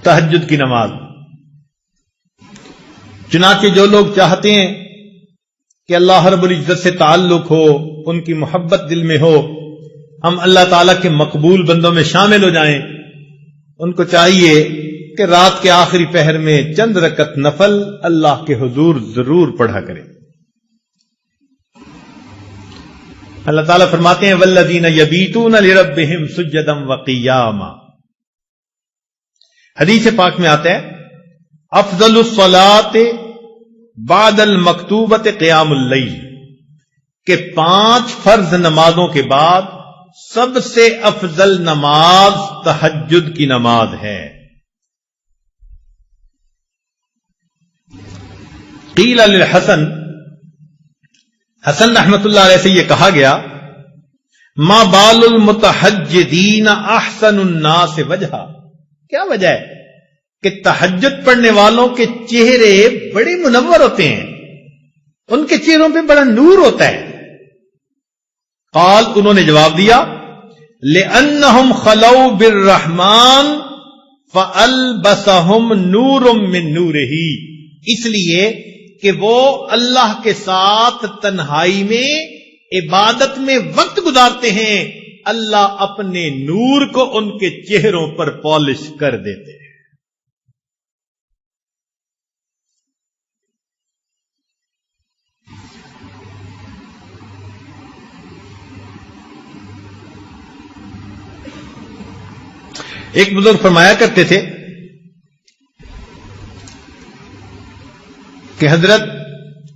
تہجد کی نماز. چنانچہ جو لوگ چاہتے ہیں کہ اللہ رب العزت سے تعلق ہو، ان کی محبت دل میں ہو، ہم اللہ تعالیٰ کے مقبول بندوں میں شامل ہو جائیں، ان کو چاہیے کہ رات کے آخری پہر میں چند رکعت نفل اللہ کے حضور ضرور پڑھا کریں. اللہ تعالیٰ فرماتے ہیں والذین یبیتون لربہم سجدا وقیاما. حدیث پاک میں آتا ہے افضل الصلاۃ بعد المکتوبۃ قیام اللیل، کہ 5 فرض نمازوں کے بعد سب سے افضل نماز تہجد کی نماز ہے. قیل للحسن، حسن رحمت اللہ علیہ سے یہ کہا گیا ما بال المتہجدین احسن الناس وجہا، کیا وجہ ہے کہ تہجد پڑھنے والوں کے چہرے بڑے منور ہوتے ہیں، ان کے چہروں پہ بڑا نور ہوتا ہے. قال، انہوں نے جواب دیا لأنہم خلو بالرحمن فألبسہم نور من نورہ، اس لیے کہ وہ اللہ کے ساتھ تنہائی میں عبادت میں وقت گزارتے ہیں، اللہ اپنے نور کو ان کے چہروں پر پالش کر دیتے ہیں. ایک بزرگ فرمایا کرتے تھے کہ حضرت،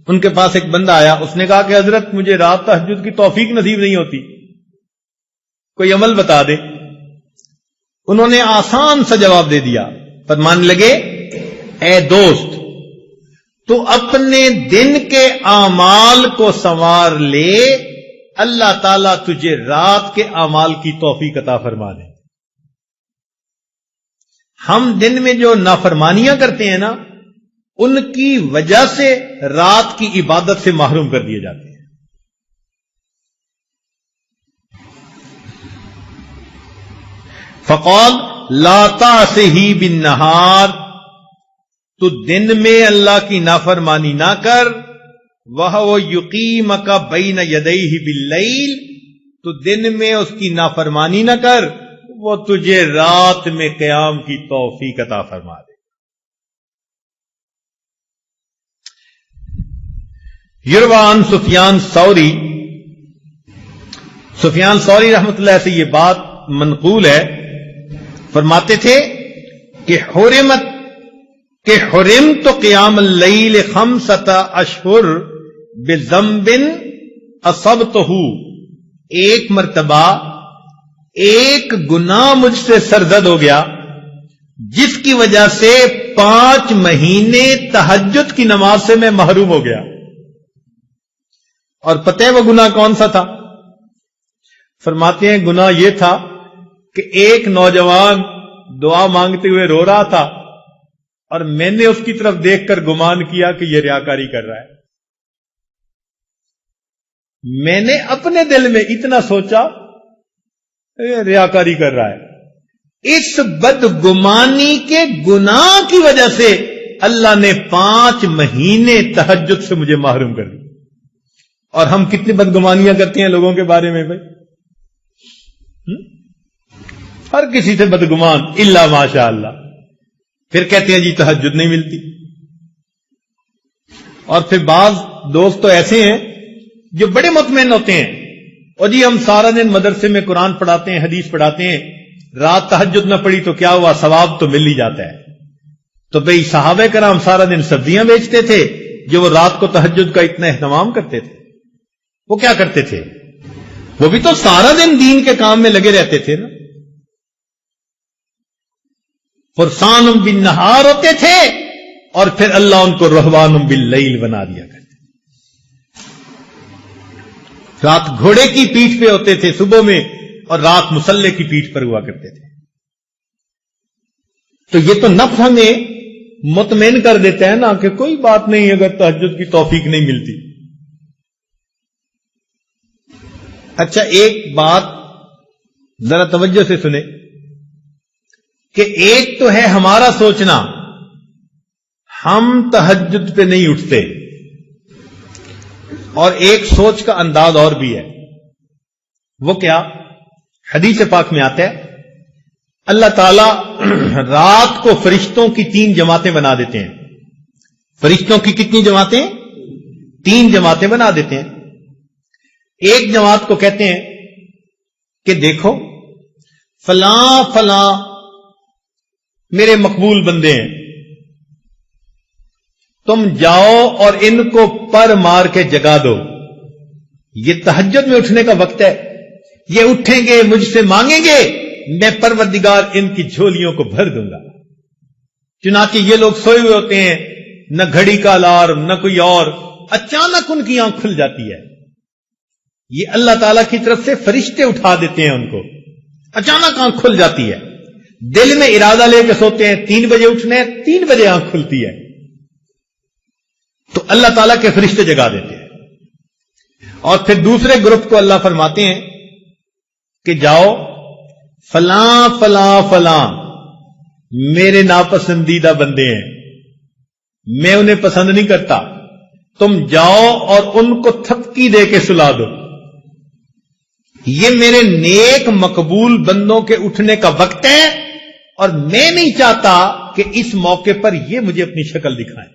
ان کے پاس ایک بندہ آیا، اس نے کہا کہ حضرت مجھے رات تہجد کی توفیق نصیب نہیں ہوتی، کوئی عمل بتا دے. انہوں نے آسان سا جواب دے دیا، فرمانے لگے اے دوست، تو اپنے دن کے اعمال کو سنوار لے، اللہ تعالیٰ تجھے رات کے اعمال کی توفیق عطا فرما دے. ہم دن میں جو نافرمانیاں کرتے ہیں نا، ان کی وجہ سے رات کی عبادت سے محروم کر دیے جاتے ہیں. فقال لا تعصه بالنهار، تو دن میں اللہ کی نافرمانی نہ کر. وهو يقيمك بين يديه بالليل، تو دن میں اس کی نافرمانی نہ کر، وہ تجھے رات میں قیام کی توفیق عطا فرما دے. یروان سفیان ثوری رحمت اللہ سے یہ بات منقول ہے، فرماتے تھے کہ حرمت قیام اللیل 5 اشہر بذنب اصبتہ، ایک مرتبہ ایک گناہ مجھ سے سرزد ہو گیا جس کی وجہ سے 5 مہینے تہجد کی نماز سے میں محروم ہو گیا. اور پتہ ہے وہ گناہ کون سا تھا؟ فرماتے ہیں گناہ یہ تھا کہ ایک نوجوان دعا مانگتے ہوئے رو رہا تھا، اور میں نے اس کی طرف دیکھ کر گمان کیا کہ یہ ریاکاری کر رہا ہے. میں نے اپنے دل میں اتنا سوچا ریاکاری کر رہا ہے. اس بدگمانی کے گناہ کی وجہ سے اللہ نے 5 مہینے تہجد سے مجھے محروم کر دیا. اور ہم کتنی بدگمانیاں کرتے ہیں لوگوں کے بارے میں بھائی، ہر کسی سے بدگمان الا ماشاء اللہ. پھر کہتے ہیں جی تہجد نہیں ملتی. اور پھر بعض دوست تو ایسے ہیں جو بڑے مطمئن ہوتے ہیں، اور جی ہم سارا دن مدرسے میں قرآن پڑھاتے ہیں، حدیث پڑھاتے ہیں، رات تہجد نہ پڑھی تو کیا ہوا، ثواب تو مل ہی جاتا ہے. تو بھئی صحابہ کرام سارا دن سبزیاں بیچتے تھے، جو وہ رات کو تہجد کا اتنا اہتمام کرتے تھے. وہ کیا کرتے تھے؟ وہ بھی تو سارا دن دین کے کام میں لگے رہتے تھے نا. فرسان بالنہار ہوتے تھے، اور پھر اللہ ان کو رہبان باللیل بنا دیا کرتے. رات گھوڑے کی پیٹھ پہ ہوتے تھے صبح میں، اور رات مسلح کی پیٹھ پر ہوا کرتے تھے. تو یہ تو نفس ہمیں مطمئن کر دیتا ہے نا کہ کوئی بات نہیں اگر تہجد کی توفیق نہیں ملتی. اچھا ایک بات ذرا توجہ سے سنیں. کہ ایک تو ہے ہمارا سوچنا ہم تہجد پہ نہیں اٹھتے، اور ایک سوچ کا انداز اور بھی ہے، وہ کیا؟ حدیث پاک میں آتا ہے اللہ تعالی رات کو فرشتوں کی 3 جماعتیں بنا دیتے ہیں۔ فرشتوں کی کتنی جماعتیں؟ 3 جماعتیں بنا دیتے ہیں۔ ایک جماعت کو کہتے ہیں کہ دیکھو فلاں فلاں میرے مقبول بندے ہیں، تم جاؤ اور ان کو پر مار کے جگا دو، یہ تہجد میں اٹھنے کا وقت ہے، یہ اٹھیں گے مجھ سے مانگیں گے، میں پروردگار ان کی جھولیوں کو بھر دوں گا۔ چنانچہ یہ لوگ سوئے ہوئے ہوتے ہیں، نہ گھڑی کا الارم نہ کوئی اور، اچانک ان کی آنکھ کھل جاتی ہے۔ یہ اللہ تعالیٰ کی طرف سے فرشتے اٹھا دیتے ہیں ان کو، اچانک آنکھ کھل جاتی ہے۔ دل میں ارادہ لے کے سوتے ہیں 3 بجے اٹھنے، 3 بجے آنکھ کھلتی ہے، تو اللہ تعالیٰ کے فرشتے جگا دیتے ہیں۔ اور پھر دوسرے گروپ کو اللہ فرماتے ہیں کہ جاؤ فلاں فلاں فلاں میرے ناپسندیدہ بندے ہیں، میں انہیں پسند نہیں کرتا، تم جاؤ اور ان کو تھپکی دے کے سلا دو، یہ میرے نیک مقبول بندوں کے اٹھنے کا وقت ہے، اور میں نہیں چاہتا کہ اس موقع پر یہ مجھے اپنی شکل دکھائیں۔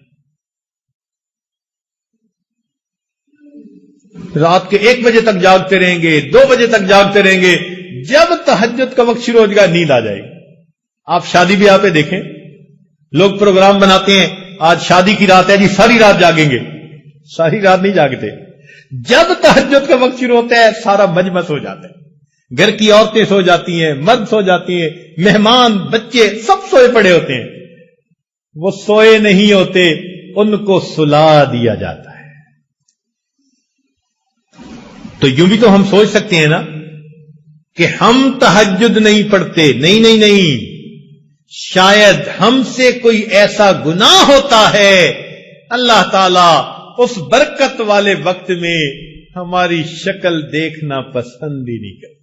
رات کے 1 بجے تک جاگتے رہیں گے، 2 بجے تک جاگتے رہیں گے، جب تہجد کا وقت شروع ہو جائے گا نیند آ جائے گی۔ آپ شادی بیاہ پہ دیکھیں، لوگ پروگرام بناتے ہیں آج شادی کی رات ہے جی، ساری رات جاگیں گے، ساری رات نہیں جاگتے۔ جب تہجد کا وقت شروع ہوتا ہے سارا مجمع سو جاتا ہے، گھر کی عورتیں سو جاتی ہیں، مرد سو جاتی ہیں، مہمان بچے سب سوئے پڑے ہوتے ہیں، وہ سوئے نہیں ہوتے، ان کو سلا دیا جاتا ہے۔ تو یوں بھی تو ہم سوچ سکتے ہیں نا کہ ہم تہجد نہیں پڑھتے، نہیں نہیں نہیں، شاید ہم سے کوئی ایسا گناہ ہوتا ہے، اللہ تعالیٰ اس برکت والے وقت میں ہماری شکل دیکھنا پسند ہی نہیں کرتا۔